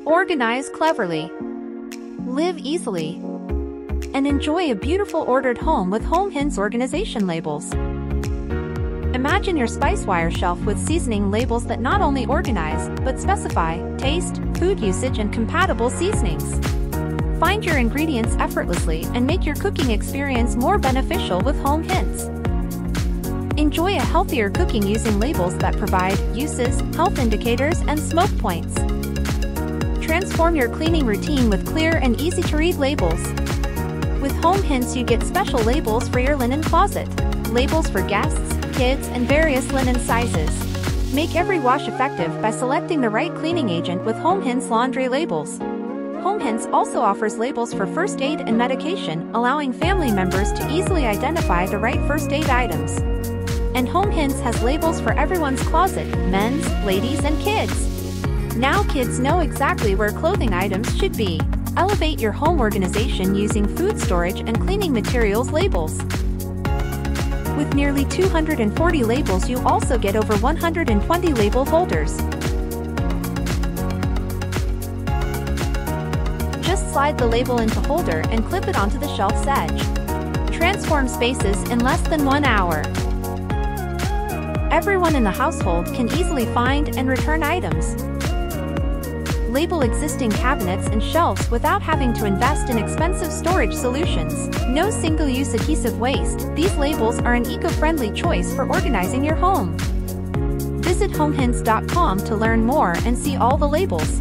Organize cleverly. Live easily. And enjoy a beautiful ordered home with Home Hints organization labels. Imagine your spice wire shelf with seasoning labels that not only organize, but specify taste, food usage, and compatible seasonings. Find your ingredients effortlessly and make your cooking experience more beneficial with Home Hints. Enjoy a healthier cooking using labels that provide uses, health indicators, and smoke points. Transform your cleaning routine with clear and easy-to-read labels. With Home Hints, you get special labels for your linen closet, labels for guests, kids, and various linen sizes. Make every wash effective by selecting the right cleaning agent with Home Hints laundry labels. Home Hints also offers labels for first aid and medication, allowing family members to easily identify the right first aid items. And Home Hints has labels for everyone's closet, men's, ladies, and kids. Now kids know exactly where clothing items should be. Elevate your home organization using food storage and cleaning materials labels. With nearly 240 labels, you also get over 120 label holders. Just slide the label into holder and clip it onto the shelf's edge. Transform spaces in less than 1 hour. Everyone in the household can easily find and return items. Label existing cabinets and shelves without having to invest in expensive storage solutions. No single-use adhesive waste. These labels are an eco-friendly choice for organizing your home. Visit homehints.com to learn more and see all the labels.